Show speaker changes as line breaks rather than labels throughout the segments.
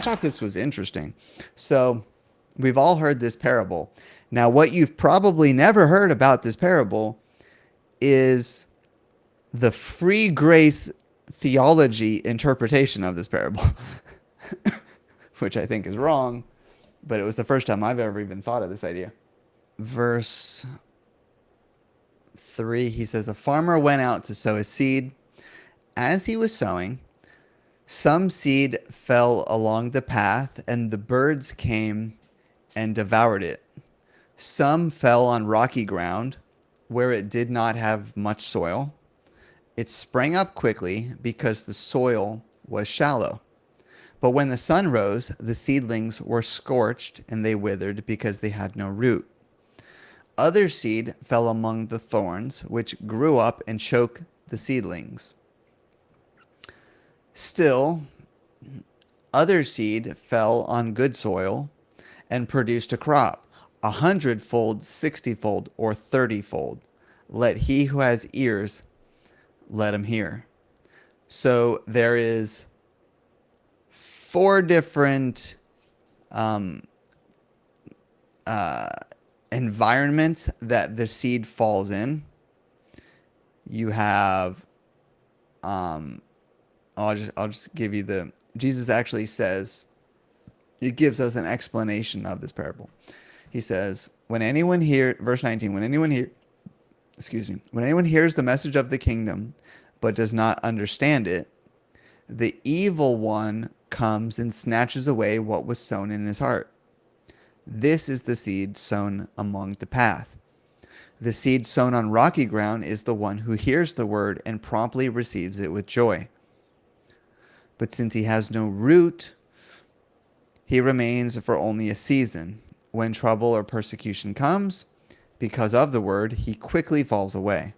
thought this was interesting. So we've all heard this parable. Now, what you've probably never heard about this parable is the free grace theology interpretation of this parable, which I think is wrong, but it was the first time I've ever even thought of this idea. Verse 3, he says, "A farmer went out to sow his seed. As he was sowing, some seed fell along the path, and the birds came and devoured it. Some fell on rocky ground, where it did not have much soil. It sprang up quickly because the soil was shallow. But when the sun rose, the seedlings were scorched, and they withered because they had no root. Other seed fell among the thorns, which grew up and choked the seedlings. Still, other seed fell on good soil and produced a crop, 100-fold, 60-fold, or 30-fold. Let he who has ears, let him hear." So there is 4 different environments that the seed falls in. You have, I'll just give you Jesus actually says, it gives us an explanation of this parable. He says, verse 19, when anyone hears the message of the kingdom, but does not understand it, the evil one comes and snatches away what was sown in his heart. This is the seed sown among the path. The seed sown on rocky ground is the one who hears the word and promptly receives it with joy. But since he has no root, he remains for only a season. When trouble or persecution comes, because of the word, he quickly falls away.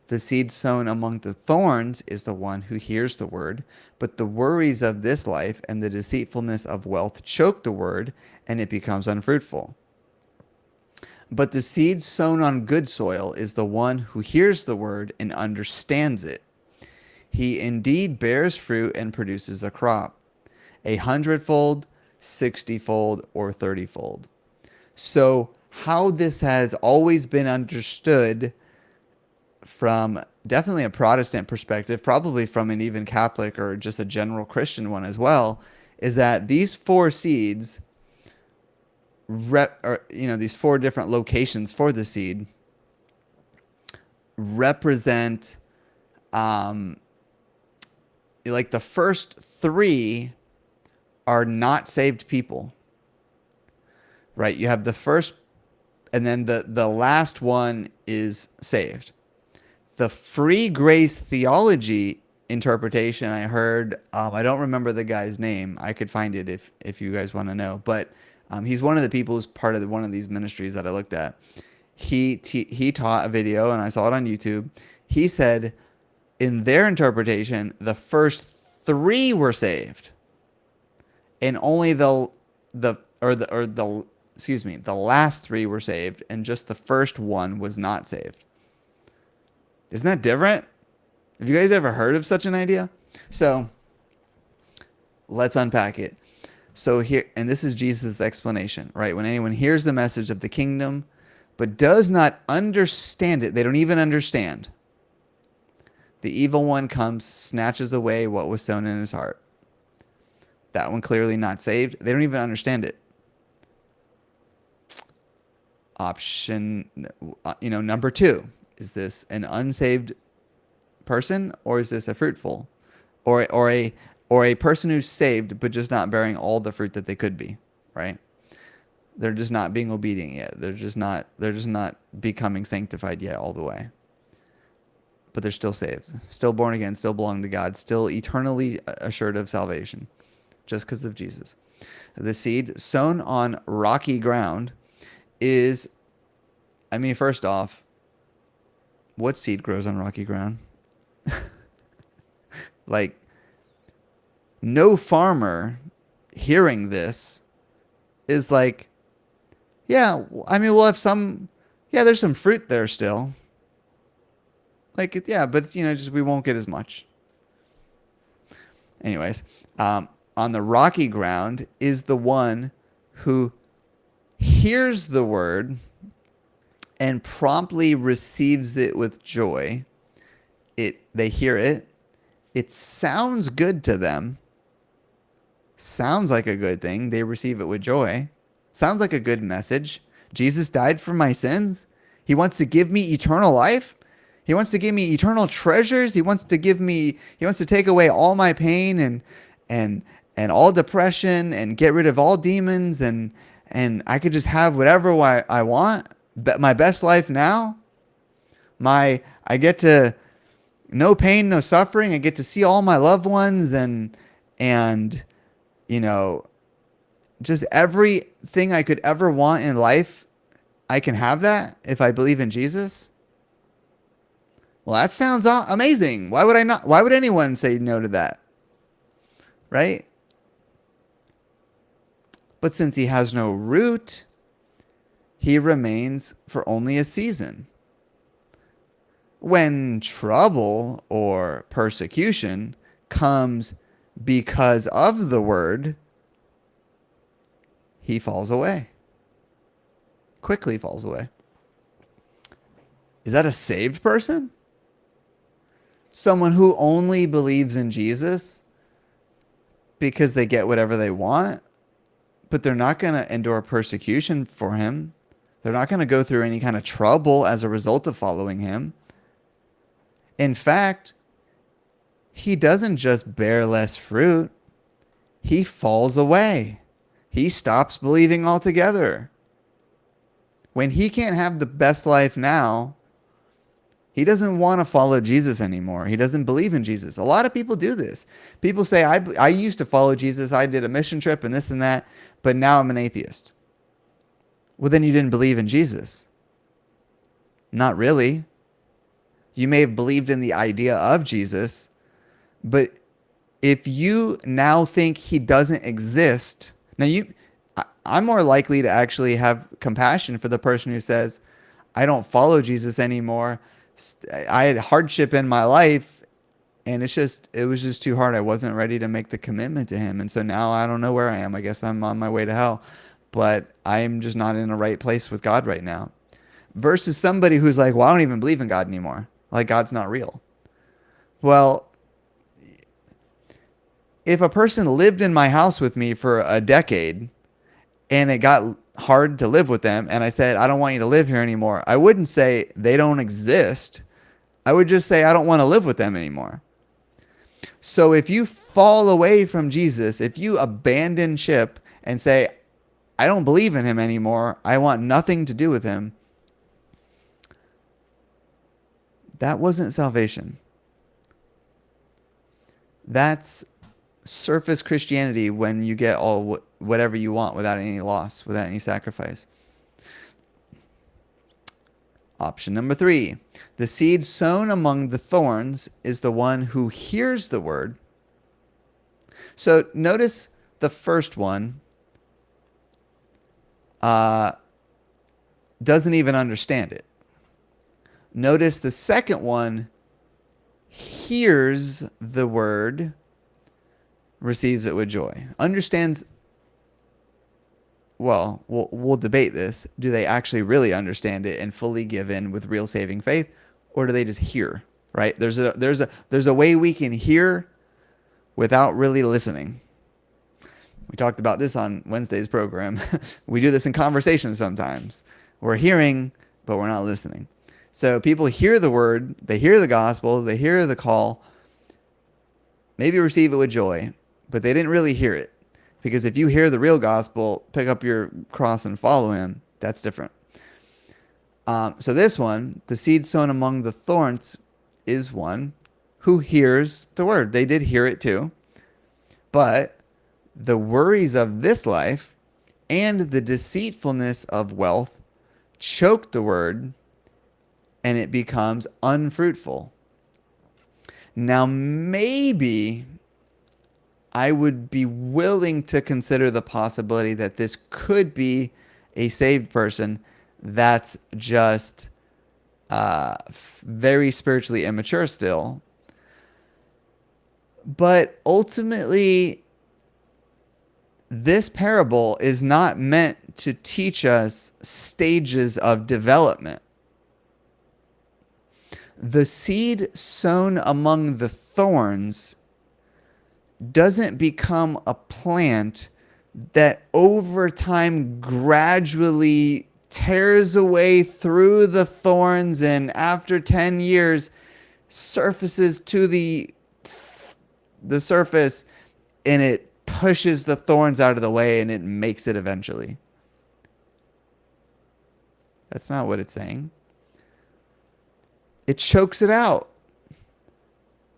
The seed sown among the thorns is the one who hears the word, but the worries of this life and the deceitfulness of wealth choke the word, and it becomes unfruitful. But the seed sown on good soil is the one who hears the word and understands it. He indeed bears fruit and produces a crop, 100-fold, 60-fold, or 30-fold. So how this has always been understood from definitely a Protestant perspective, probably from an even Catholic or just a general Christian one as well, is that these 4 seeds, these 4 different locations for the seed represent, like the first 3 are not saved people, right? You have the first, and then the last one is saved. The free grace theology interpretation I heard, I don't remember the guy's name. I could find it if you guys want to know, but he's one of the people who's part of one of these ministries that I looked at. He taught a video, and I saw it on YouTube. He said, in their interpretation, the first 3 were saved, and only the last 3 were saved, and just the first one was not saved. Isn't that different? Have you guys ever heard of such an idea? So let's unpack it. So here, and this is Jesus' explanation, right? When anyone hears the message of the kingdom, but does not understand it, they don't even understand. The evil one comes, snatches away what was sown in his heart. That one clearly not saved. They don't even understand it. Option, number 2. Is this an unsaved person, or is this a fruitful, or a person who's saved but just not bearing all the fruit that they could be, right? They're just not being obedient yet. They're just not becoming sanctified yet all the way. But they're still saved, still born again, still belong to God, still eternally assured of salvation, just because of Jesus. The seed sown on rocky ground is, first off, what seed grows on rocky ground? Like, no farmer hearing this is like, yeah, we'll have some, there's some fruit there still. Like, yeah, but, just we won't get as much. Anyways, on the rocky ground is the one who hears the word and promptly receives it with joy. They hear it. It sounds good to them. Sounds like a good thing. They receive it with joy. Sounds like a good message. Jesus died for my sins. He wants to give me eternal life. He wants to give me eternal treasures. He wants to take away all my pain and all depression and get rid of all demons and I could just have whatever I want. My best life now. I get to no pain, no suffering. I get to see all my loved ones and just everything I could ever want in life. I can have that if I believe in Jesus. Well, that sounds amazing. Why would I not? Why would anyone say no to that? Right? But since he has no root, he remains for only a season. When trouble or persecution comes because of the word, he falls away. Quickly falls away. Is that a saved person? Someone who only believes in Jesus because they get whatever they want, but they're not going to endure persecution for him. They're not going to go through any kind of trouble as a result of following him. In fact, he doesn't just bear less fruit. He falls away. He stops believing altogether. When he can't have the best life now, he doesn't want to follow Jesus anymore. He doesn't believe in Jesus. A lot of people do this. People say, I used to follow Jesus. I did a mission trip and this and that, but now I'm an atheist. Well, then you didn't believe in Jesus. Not really. You may have believed in the idea of Jesus, but if you now think he doesn't exist, I'm more likely to actually have compassion for the person who says, I don't follow Jesus anymore. I had hardship in my life and it was just too hard. I wasn't ready to make the commitment to him. And so now I don't know where I am. I guess I'm on my way to hell, but I'm just not in the right place with God right now. Versus somebody who's like, well, I don't even believe in God anymore. Like God's not real. Well, if a person lived in my house with me for a decade and it got hard to live with them and I said, I don't want you to live here anymore, I wouldn't say they don't exist. I would just say I don't want to live with them anymore. So if you fall away from Jesus, if you abandon ship and say, I don't believe in him anymore, I want nothing to do with him, that wasn't salvation. That's surface Christianity when you get all whatever you want without any loss, without any sacrifice. Option number 3. The seed sown among the thorns is the one who hears the word. So notice the first one doesn't even understand it. Notice the second one hears the word, receives it with joy. Understands, well, we'll debate this. Do they actually really understand it and fully give in with real saving faith, or do they just hear? Right? There's a way we can hear without really listening. We talked about this on Wednesday's program. We do this in conversations sometimes. We're hearing, but we're not listening. So people hear the word, they hear the gospel, they hear the call, maybe receive it with joy, but they didn't really hear it. Because if you hear the real gospel, pick up your cross and follow him, that's different. So this one, the seed sown among the thorns, is one who hears the word. They did hear it too. But the worries of this life and the deceitfulness of wealth choke the word, and it becomes unfruitful. Now, maybe I would be willing to consider the possibility that this could be a saved person that's just very spiritually immature still. But ultimately, This parable is not meant to teach us stages of development. The seed sown among the thorns doesn't become a plant that over time gradually tears away through the thorns and after 10 years surfaces to the surface, and it pushes the thorns out of the way and it makes it eventually. That's not what it's saying. It chokes it out.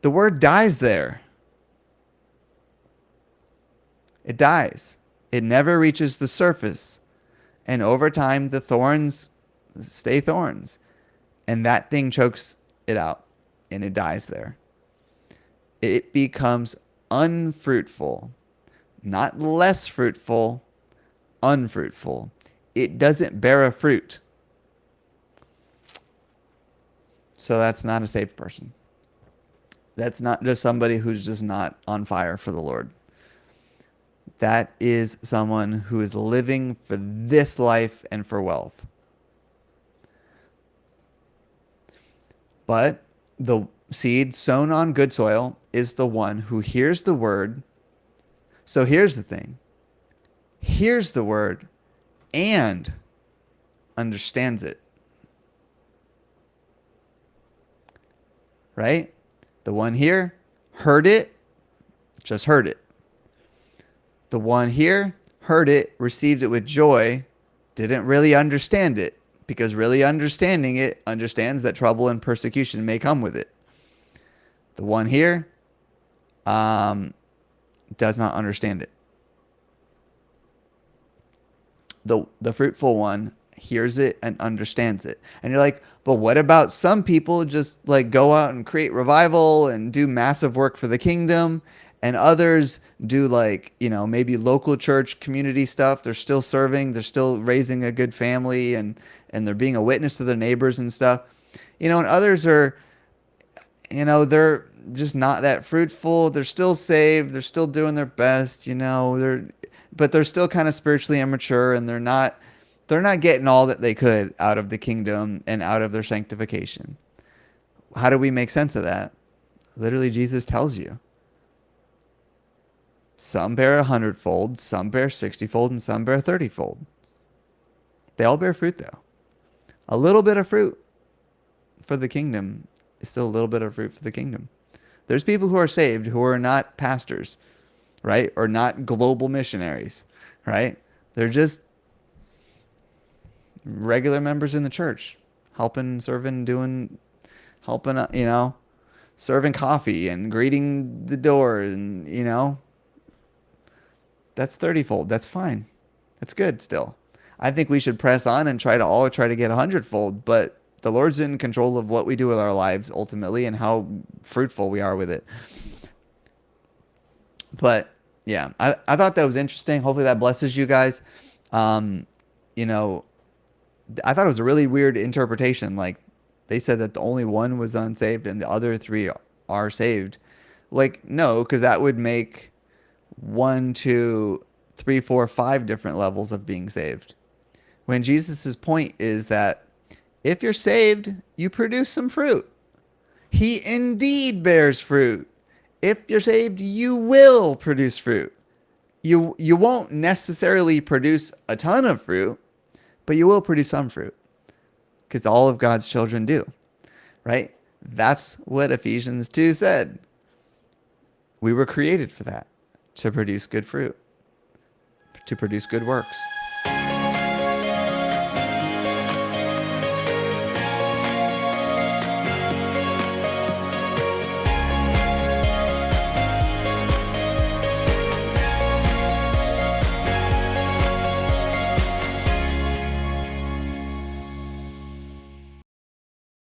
The word dies there. It dies. It never reaches the surface. And over time, the thorns stay thorns. And that thing chokes it out. And it dies there. It becomes unfruitful. Not less fruitful, unfruitful. It doesn't bear a fruit. So that's not a saved person. That's not just somebody who's just not on fire for the Lord. That is someone who is living for this life and for wealth. But the seed sown on good soil is the one who hears the word. So here's the thing. Hears the word and understands it. Right? The one here heard it, just heard it. The one here heard it, received it with joy, didn't really understand it, because really understanding it understands that trouble and persecution may come with it. The one here does not understand it. The fruitful one hears it and understands it. And you're like, but what about some people just like go out and create revival and do massive work for the kingdom, and others do like, maybe local church community stuff. They're still serving, they're still raising a good family, and they're being a witness to their neighbors and stuff. And others are, they're just not that fruitful. They're still saved, they're still doing their best, but they're still kind of spiritually immature, and they're not getting all that they could out of the kingdom and out of their sanctification. How do we make sense of that? Literally, Jesus tells you. Some bear 100-fold, some bear 60-fold, and some bear 30-fold. They all bear fruit, though. A little bit of fruit for the kingdom is still a little bit of fruit for the kingdom. There's people who are saved who are not pastors, right? Or not global missionaries, right? They're just regular members in the church, helping, serving, serving coffee and greeting the door, and, that's 30-fold. That's fine. That's good still. I think we should press on and try to get 100-fold, but the Lord's in control of what we do with our lives ultimately and how fruitful we are with it. But yeah, I thought that was interesting. Hopefully that blesses you guys. I thought it was a really weird interpretation. Like, they said that the only one was unsaved and the other three are saved. Like, no, because that would make 1, 2, 3, 4, 5 different levels of being saved. When Jesus's point is that if you're saved, you produce some fruit. He indeed bears fruit. If you're saved, you will produce fruit. You won't necessarily produce a ton of fruit, but you will produce some fruit, because all of God's children do, right? That's what Ephesians 2 said. We were created for that, to produce good fruit, to produce good works.